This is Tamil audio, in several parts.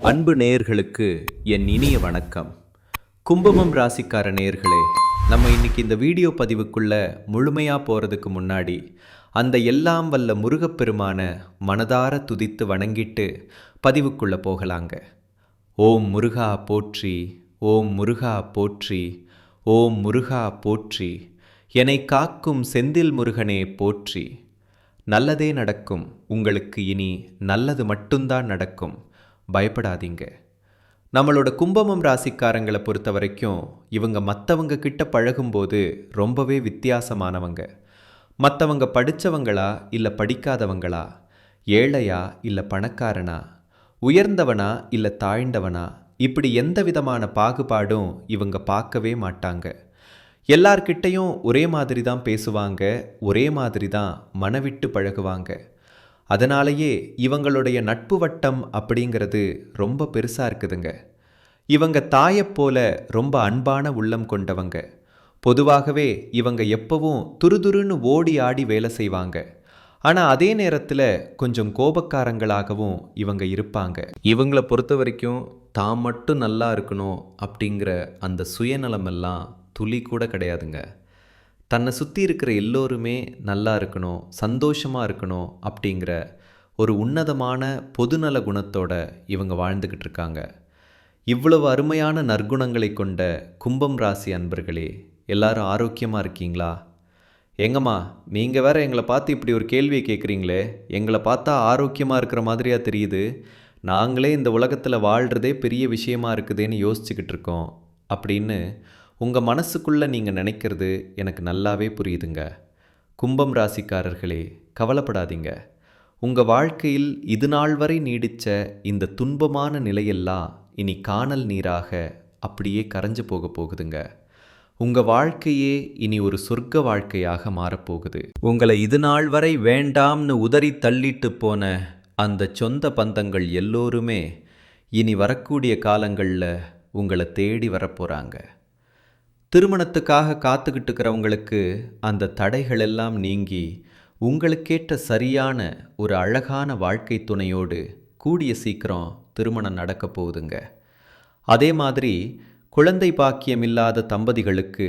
அன்பு நேயர்களுக்கு என் இனிய வணக்கம். கும்பமம் ராசிக்கார நேயர்களே, நம்ம இன்னைக்கு இந்த வீடியோ பதிவுக்குள்ள முழுமையாக போகிறதுக்கு முன்னாடி அந்த எல்லாம் வல்ல முருகப்பெருமான மனதார துதித்து வணங்கிட்டு பதிவுக்குள்ளே போகலாங்க. ஓம் முருகா போற்றி, ஓம் முருகா போற்றி, ஓம் முருகா போற்றி, என்னை காக்கும் செந்தில் முருகனே போற்றி. நல்லதே நடக்கும், உங்களுக்கு இனி நல்லது மட்டும்தான் நடக்கும், பயப்படாதீங்க. நம்மளோட கும்பமம் ராசிக்காரங்களை பொறுத்த வரைக்கும் இவங்க மற்றவங்க கிட்ட பழகும்போது ரொம்பவே வித்தியாசமானவங்க. மற்றவங்க படித்தவங்களா இல்லை படிக்காதவங்களா, ஏழையா இல்லை பணக்காரனா, உயர்ந்தவனா இல்லை தாழ்ந்தவனா, இப்படி எந்த விதமான பாகுபாடும் இவங்க பார்க்கவே மாட்டாங்க. எல்லார்கிட்டையும் ஒரே மாதிரி தான் பேசுவாங்க, ஒரே மாதிரி தான் மனவிட்டு பழகுவாங்க. அதனாலேயே இவங்களுடைய நட்பு வட்டம் அப்படிங்கிறது ரொம்ப பெருசாக இருக்குதுங்க. இவங்க தாயைப்போல ரொம்ப அன்பான உள்ளம் கொண்டவங்க. பொதுவாகவே இவங்க எப்பவும் துருதுருன்னு ஓடி ஆடி வேலை செய்வாங்க. ஆனால் அதே நேரத்தில் கொஞ்சம் கோபக்காரங்களாகவும் இவங்க இருப்பாங்க. இவங்களை பொறுத்த வரைக்கும் தான் மட்டும் நல்லா இருக்கணும் அப்படிங்கிற அந்த சுயநலமெல்லாம் துளி கூட கிடையாதுங்க. தன்னை சுற்றி இருக்கிற எல்லோருமே நல்லா இருக்கணும், சந்தோஷமாக இருக்கணும் அப்படிங்கிற ஒரு உன்னதமான பொதுநல குணத்தோட இவங்க வாழ்ந்துக்கிட்டு இருக்காங்க. இவ்வளவு அருமையான நற்குணங்களை கொண்ட கும்பம் ராசி அன்பர்களே, எல்லாரும் ஆரோக்கியமாக இருக்கீங்களா? எங்கம்மா நீங்கள் வேற எங்களை பார்த்து இப்படி ஒரு கேள்வியை கேட்குறீங்களே, எங்களை பார்த்தா ஆரோக்கியமாக இருக்கிற மாதிரியா தெரியுது, நாங்களே இந்த உலகத்தில் வாழ்கிறதே பெரிய விஷயமா இருக்குதுன்னு யோசிச்சுக்கிட்டு இருக்கோம் அப்படின்னு உங்கள் மனசுக்குள்ளே நீங்கள் நினைக்கிறது எனக்கு நல்லாவே புரியுதுங்க. கும்பம் ராசிக்காரர்களே, கவலைப்படாதீங்க. உங்கள் வாழ்க்கையில் இது நாள் வரை நீடித்த இந்த துன்பமான நிலையெல்லாம் இனி காணல் நீராக அப்படியே கரைஞ்சு போக போகுதுங்க. உங்கள் வாழ்க்கையே இனி ஒரு சொர்க்க வாழ்க்கையாக மாறப்போகுது. உங்களை இது நாள் வரை வேண்டாம்னு உதறி தள்ளிட்டு போன அந்த சொந்த பந்தங்கள் எல்லோருமே இனி வரக்கூடிய காலங்களில் உங்களை தேடி வரப்போகிறாங்க. திருமணத்துக்காக காத்துக்கிட்டு இருக்கிறவங்களுக்கு அந்த தடைகள் எல்லாம் நீங்கி உங்களுக்கேற்ற சரியான ஒரு அழகான வாழ்க்கை துணையோடு கூடிய சீக்கிரம் திருமணம் நடக்க போகுதுங்க. அதே மாதிரி குழந்தை பாக்கியம் இல்லாத தம்பதிகளுக்கு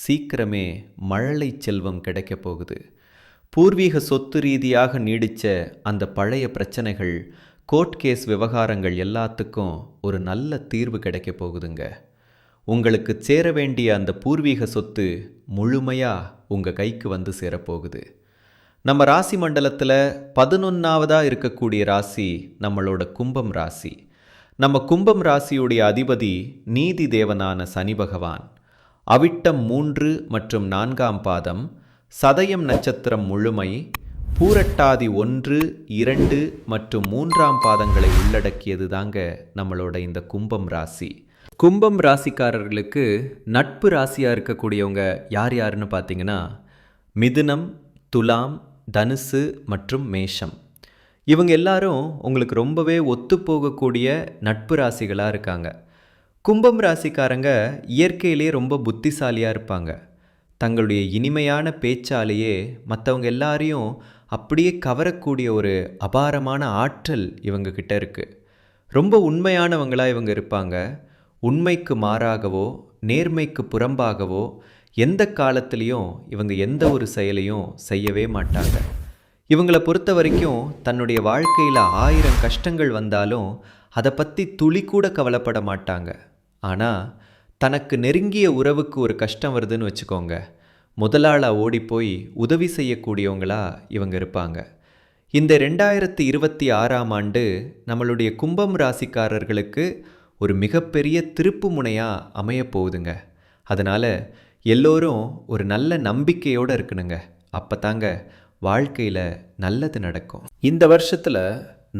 சீக்கிரமே மழலை செல்வம் கிடைக்க போகுது. பூர்வீக சொத்து ரீதியாக நீடித்த அந்த பழைய பிரச்சனைகள், கோர்ட் கேஸ் விவகாரங்கள் எல்லாத்துக்கும் ஒரு நல்ல தீர்வு கிடைக்க போகுதுங்க. உங்களுக்கு சேர வேண்டிய அந்த பூர்வீக சொத்து முழுமையாக உங்கள் கைக்கு வந்து சேரப்போகுது. நம்ம ராசி மண்டலத்தில் 11ஆவதாக இருக்கக்கூடிய ராசி நம்மளோட கும்பம் ராசி. நம்ம கும்பம் ராசியுடைய அதிபதி நீதி தேவனான சனி பகவான். அவிட்டம் 3 மற்றும் 4ஆம் பாதம், சதயம் நட்சத்திரம் முழுமை, பூரட்டாதி 1, 2 மற்றும் 3ஆம் பாதங்களை உள்ளடக்கியது தாங்க நம்மளோட இந்த கும்பம் ராசி. கும்பம் ராசிக்காரர்களுக்கு நட்பு ராசியாக இருக்கக்கூடியவங்க யார் யாருன்னு பார்த்தீங்கன்னா மிதுனம், துலாம், தனுசு மற்றும் மேஷம். இவங்க எல்லாரும் உங்களுக்கு ரொம்பவே ஒத்துப்போகக்கூடிய நட்பு ராசிகளாக இருக்காங்க. கும்பம் ராசிக்காரங்க இயற்கையிலே ரொம்ப புத்திசாலியாக இருப்பாங்க. தங்களுடைய இனிமையான பேச்சாலேயே மற்றவங்க எல்லாரையும் அப்படியே கவரக்கூடிய ஒரு அபாரமான ஆற்றல் இவங்க கிட்ட இருக்குது. ரொம்ப உண்மையானவங்களாக இவங்க இருப்பாங்க. உண்மைக்கு மாறாகவோ நேர்மைக்கு புறம்பாகவோ எந்த காலத்துலேயும் இவங்க எந்த ஒரு செயலையும் செய்யவே மாட்டாங்க. இவங்களை பொறுத்த வரைக்கும் தன்னுடைய வாழ்க்கையில் 1000 கஷ்டங்கள் வந்தாலும் அதை பற்றி துளி கூட கவலைப்பட மாட்டாங்க. ஆனால் தனக்கு நெருங்கிய உறவுக்கு ஒரு கஷ்டம் வருதுன்னு வச்சுக்கோங்க, முதலாளாக ஓடி போய் உதவி செய்யக்கூடியவங்களா இவங்க இருப்பாங்க. இந்த 2026ஆம் ஆண்டு நம்மளுடைய கும்பம் ராசிக்காரர்களுக்கு ஒரு மிகப்பெரிய திருப்பு முனையாக அமையப்போகுதுங்க. அதனால் எல்லோரும் ஒரு நல்ல நம்பிக்கையோடு இருக்கணுங்க. அப்போ தாங்க வாழ்க்கையில் நல்லது நடக்கும். இந்த வருஷத்தில்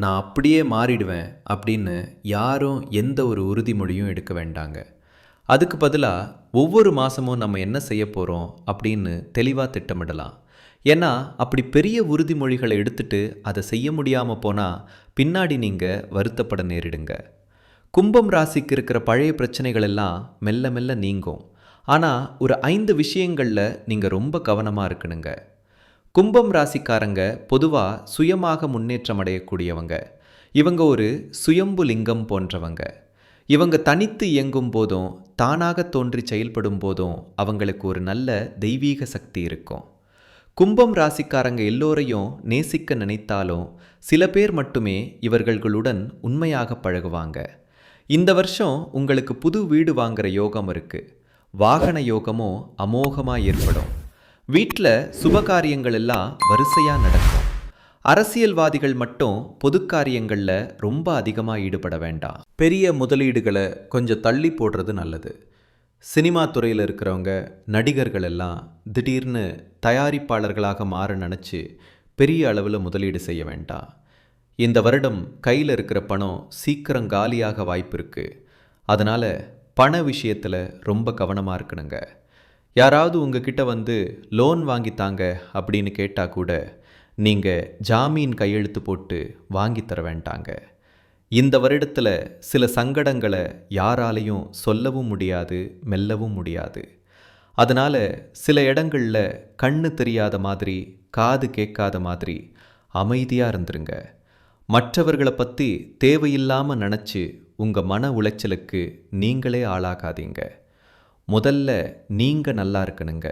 நான் அப்படியே மாறிடுவேன் அப்படின்னு யாரும் எந்த ஒரு உறுதிமொழியும் எடுக்க வேண்டாங்க. அதுக்கு பதிலாக ஒவ்வொரு மாதமும் நம்ம என்ன செய்ய போகிறோம் அப்படின்னு தெளிவாக திட்டமிடலாம். ஏன்னா அப்படி பெரிய உறுதிமொழிகளை எடுத்துட்டு அதை செய்ய முடியாமல் போனால் பின்னாடி நீங்கள் வருத்தப்பட நேரிடுங்க. கும்பம் ராசிக்கு இருக்கிற பழைய பிரச்சனைகள் எல்லாம் மெல்ல மெல்ல நீங்கும். ஆனால் ஒரு 5 விஷயங்களில் நீங்கள் ரொம்ப கவனமாக இருக்கணுங்க. கும்பம் ராசிக்காரங்க பொதுவாக சுயமாக முன்னேற்றம் அடையக்கூடியவங்க. இவங்க ஒரு சுயம்பு லிங்கம் போன்றவங்க. இவங்க தனித்து இயங்கும் போதும் தானாக தோன்றி செயல்படும் போதும் அவங்களுக்கு ஒரு நல்ல தெய்வீக சக்தி இருக்கும். கும்பம் ராசிக்காரங்க எல்லோரையும் நேசிக்க நினைத்தாலும் சில பேர் மட்டுமே இவர்களுடன் உண்மையாக பழகுவாங்க. இந்த வருஷம் உங்களுக்கு புது வீடு வாங்குற யோகம் இருக்கு. வாகன யோகமும் அமோகமாக ஏற்படும். வீட்டில் சுபகாரியங்கள் எல்லாம் வரிசையாக நடக்கும். அரசியல்வாதிகள் மட்டும் பொது காரியங்களில் ரொம்ப அதிகமாக ஈடுபட வேண்டாம். பெரிய முதலீடுகளை கொஞ்சம் தள்ளி போடுறது நல்லது. சினிமா துறையில் இருக்கிறவங்க நடிகர்கள் எல்லாம் திடீர்னு தயாரிப்பாளர்களாக மாற நினச்சி பெரிய அளவில் முதலீடு செய்ய வேண்டாம். இந்த வருடம் கையில் இருக்கிற பணம் சீக்கிரம் காலியாக வாய்ப்பு இருக்குது. அதனால் பண விஷயத்தில் ரொம்ப கவனமாக இருக்கணுங்க. யாராவது உங்ககிட்ட வந்து லோன் வாங்கித்தாங்க அப்படின்னு கேட்டால் கூட நீங்கள் ஜாமீன் கையெழுத்து போட்டு வாங்கி தர வேண்டாங்க. இந்த வருடத்தில் சில சங்கடங்களை யாராலையும் சொல்லவும் முடியாது, மெல்லவும் முடியாது. அதனால் சில இடங்களில் கண்ணு தெரியாத மாதிரி, காது கேட்காத மாதிரி அமைதியாக இருந்துருங்க. மற்றவர்களை பற்றி தேவையில்லாமல் நினச்சி உங்கள் மன உளைச்சலுக்கு நீங்களே ஆளாகாதீங்க. முதல்ல நீங்கள் நல்லா இருக்கணுங்க.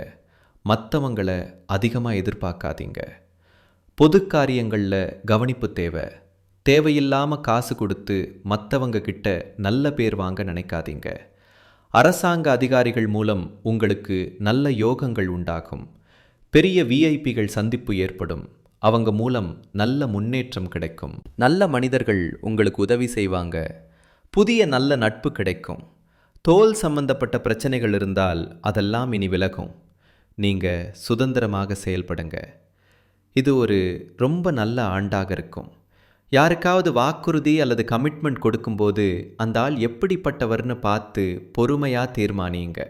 மற்றவங்களை அதிகமாக எதிர்பார்க்காதீங்க. பொது காரியங்களில் கவனிப்பு தேவை. தேவையில்லாமல் காசு கொடுத்து மற்றவங்க கிட்ட நல்ல பேர் வாங்க நினைக்காதீங்க. அரசாங்க அதிகாரிகள் மூலம் உங்களுக்கு நல்ல யோகங்கள் உண்டாகும். பெரிய விஐபிகள் சந்திப்பு ஏற்படும். அவங்க மூலம் நல்ல முன்னேற்றம் கிடைக்கும். நல்ல மனிதர்கள் உங்களுக்கு உதவி செய்வாங்க. புதிய நல்ல நட்பு கிடைக்கும். தோல் சம்பந்தப்பட்ட பிரச்சனைகள் இருந்தால் அதெல்லாம் இனி விலகும். நீங்கள் சுதந்திரமாக செயல்படுங்க. இது ஒரு ரொம்ப நல்ல ஆண்டாக இருக்கும். யாருக்காவது வாக்குறுதி அல்லது கமிட்மெண்ட் கொடுக்கும்போது அந்த ஆள் எப்படிப்பட்டவர்னு பார்த்து பொறுமையாக தீர்மானியுங்க.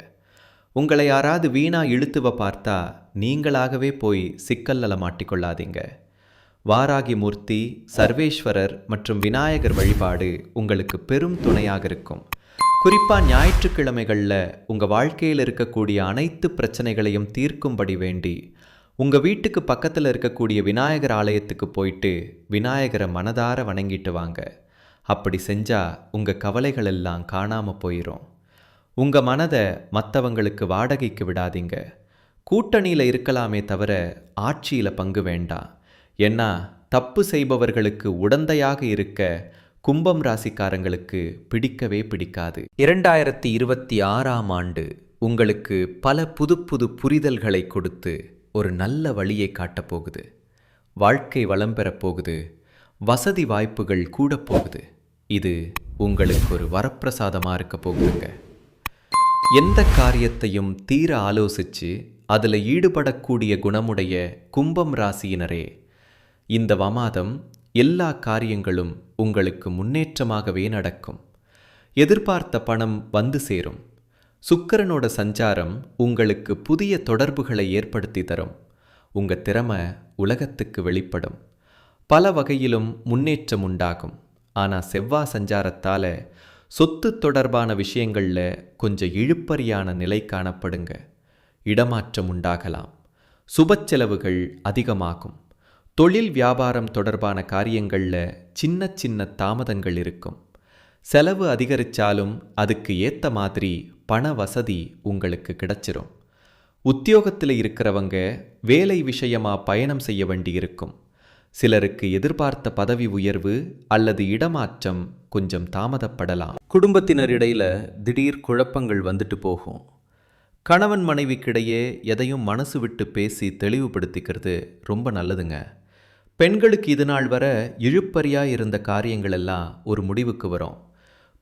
உங்களை யாராவது வீணாக இழுத்துவ பார்த்தா நீங்களாகவே போய் சிக்கல்ல மாட்டிக்கொள்ளாதீங்க. வாராகி மூர்த்தி, சர்வேஸ்வரர் மற்றும் விநாயகர் வழிபாடு உங்களுக்கு பெரும் துணையாக இருக்கும். குறிப்பாக ஞாயிற்றுக்கிழமைகளில் உங்கள் வாழ்க்கையில் இருக்கக்கூடிய அனைத்து பிரச்சனைகளையும் தீர்க்கும்படி வேண்டி உங்கள் வீட்டுக்கு பக்கத்தில் இருக்கக்கூடிய விநாயகர் ஆலயத்துக்கு போயிட்டு விநாயகரை மனதார வணங்கிட்டு வாங்க. அப்படி செஞ்சால் உங்கள் கவலைகள் எல்லாம் காணாமல் போயிடும். உங்கள் மனதை மற்றவங்களுக்கு வாடகைக்கு விடாதீங்க. கூட்டணியில் இருக்கலாமே தவிர ஆட்சியில் பங்கு வேண்டாம். ஏன்னா தப்பு செய்பவர்களுக்கு உடந்தையாக இருக்க கும்பம் ராசிக்காரங்களுக்கு பிடிக்கவே பிடிக்காது. 2026ஆம் ஆண்டு உங்களுக்கு பல புது புது புரிதல்களை கொடுத்து ஒரு நல்ல வழியை காட்டப்போகுது. வாழ்க்கை வளம் பெறப்போகுது. வசதி வாய்ப்புகள் கூட போகுது. இது உங்களுக்கு ஒரு வரப்பிரசாதமாக இருக்க போகுதுங்க. எந்த காரியத்தையும் தீர ஆலோசித்து அதில் ஈடுபடக்கூடிய குணமுடைய கும்பம் ராசியினரே, இந்த மாதம் எல்லா காரியங்களும் உங்களுக்கு முன்னேற்றமாகவே நடக்கும். எதிர்பார்த்த பணம் வந்து சேரும். சுக்கிரனோட சஞ்சாரம் உங்களுக்கு புதிய தொடர்புகளை ஏற்படுத்தி தரும். உங்கள் திறமை உலகத்துக்கு வெளிப்படும். பல வகையிலும் முன்னேற்றம் உண்டாகும். ஆனால் செவ்வாய் சஞ்சாரத்தால் சொத்து தொடர்பான விஷயங்களில் கொஞ்சம் இழுப்பறியான நிலை காணப்படுங்க. இடமாற்றம் உண்டாகலாம். சுப செலவுகள் அதிகமாகும். தொழில் வியாபாரம் தொடர்பான காரியங்களில் சின்ன சின்ன தாமதங்கள் இருக்கும். செலவு அதிகரித்தாலும் அதுக்கு ஏற்ற மாதிரி பண வசதி உங்களுக்கு கிடைச்சிரும். உத்தியோகத்தில் இருக்கிறவங்க வேலை விஷயமாக பயணம் செய்ய வேண்டியிருக்கும். சிலருக்கு எதிர்பார்த்த பதவி உயர்வு அல்லது இடமாற்றம் கொஞ்சம் தாமதப்படலாம். குடும்பத்தினரிடையில் திடீர் குழப்பங்கள் வந்துட்டு போகும். கணவன் மனைவிக்கிடையே எதையும் மனசு விட்டு பேசி தெளிவுபடுத்திக்கிறது ரொம்ப நல்லதுங்க. பெண்களுக்கு இது நாள் வர இழுப்பறியாக இருந்த காரியங்கள் எல்லாம் ஒரு முடிவுக்கு வரும்.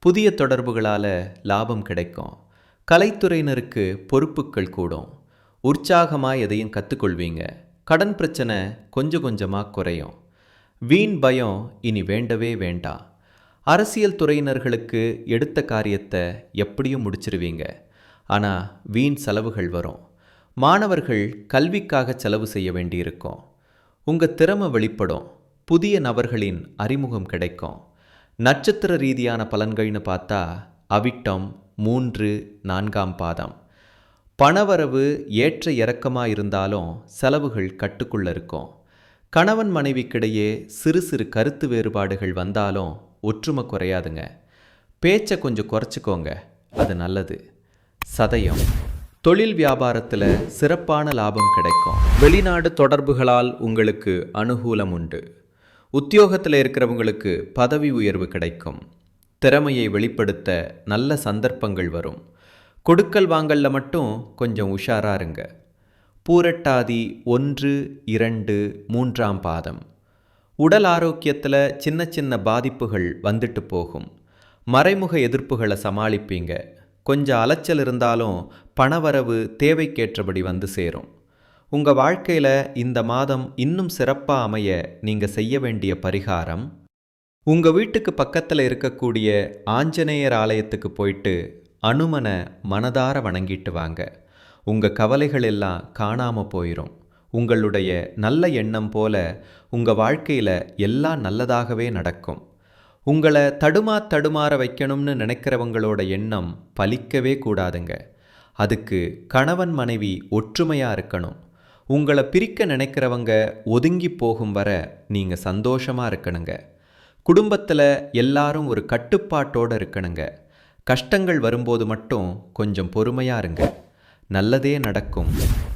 புதிய தொடர்புகளால் லாபம் கிடைக்கும். கலைத்துறையினருக்கு பொறுப்புகள் கூடும். உற்சாகமாக எதையும் கற்றுக்கொள்வீங்க. கடன் பிரச்சனை கொஞ்சம் கொஞ்சமாக குறையும். வீண் பயம் இனி வேண்டவே வேண்டாம். அரசியல் துறையினர்களுக்கு எடுத்த காரியத்தை எப்படியும் முடிச்சிருவீங்க. ஆனால் வீண் செலவுகள் வரும். மாணவர்கள் கல்விக்காக செலவு செய்ய வேண்டியிருக்கும். உங்கள் திறமை வெளிப்படும். புதிய நபர்களின் அறிமுகம் கிடைக்கும். நட்சத்திர ரீதியான பலன்கள்னு பார்த்தா அவிட்டம் 3, 4ஆம் பாதம். பணவரவு ஏற்ற இறக்கமாக இருந்தாலும் செலவுகள் கட்டுக்குள்ளே இருக்கும். கணவன் மனைவிக்கிடையே சிறு சிறு கருத்து வேறுபாடுகள் வந்தாலும் ஒற்றுமை குறையாதுங்க. பேச்சை கொஞ்சம் குறைச்சிக்கோங்க, அது நல்லது. சதயம், தொழில் வியாபாரத்தில் சிறப்பான லாபம் கிடைக்கும். வெளிநாடு தொடர்புகளால் உங்களுக்கு அனுகூலம் உண்டு. உத்தியோகத்தில் இருக்கிறவங்களுக்கு பதவி உயர்வு கிடைக்கும். திறமையை வெளிப்படுத்த நல்ல சந்தர்ப்பங்கள் வரும். கொடுக்கல் வாங்கல்ல மட்டும் கொஞ்சம் உஷாரா இருங்க. பூரட்டாதி 1, 2, 3ஆம் பாதம். உடல் ஆரோக்கியத்தில் சின்ன சின்ன பாதிப்புகள் வந்துட்டு போகும். மறைமுக எதிர்ப்புகளை சமாளிப்பீங்க. கொஞ்சம் அலைச்சல் இருந்தாலும் பணவரவு தேவைக்கேற்றபடி வந்து சேரும். உங்கள் வாழ்க்கையில் இந்த மாதம் இன்னும் சிறப்பாக அமைய நீங்கள் செய்ய வேண்டிய பரிகாரம், உங்கள் வீட்டுக்கு பக்கத்தில் இருக்கக்கூடிய ஆஞ்சநேயர் ஆலயத்துக்கு போயிட்டு அனுமனை மனதார வணங்கிட்டு வாங்க. உங்கள் கவலைகள் எல்லாம் காணாமல் போயிடும். உங்களுடைய நல்ல எண்ணம் போல உங்கள் வாழ்க்கையில் எல்லாம் நல்லதாகவே நடக்கும். உங்களை தடுமாற வைக்கணும்னு நினைக்கிறவங்களோட எண்ணம் பலிக்கவே கூடாதுங்க. அதுக்கு கணவன் மனைவி ஒற்றுமையாக இருக்கணும். உங்களை பிரிக்க நினைக்கிறவங்க ஒதுங்கி போகும் வர நீங்கள் சந்தோஷமாக இருக்கணுங்க. குடும்பத்தில் எல்லாரும் ஒரு கட்டுப்பாட்டோடு இருக்கணுங்க. கஷ்டங்கள் வரும்போது மட்டும் கொஞ்சம் பொறுமையாக இருங்க. நல்லதே நடக்கும்.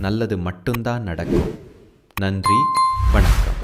நல்லது மட்டும்தான் நடக்கும். நன்றி, வணக்கம்.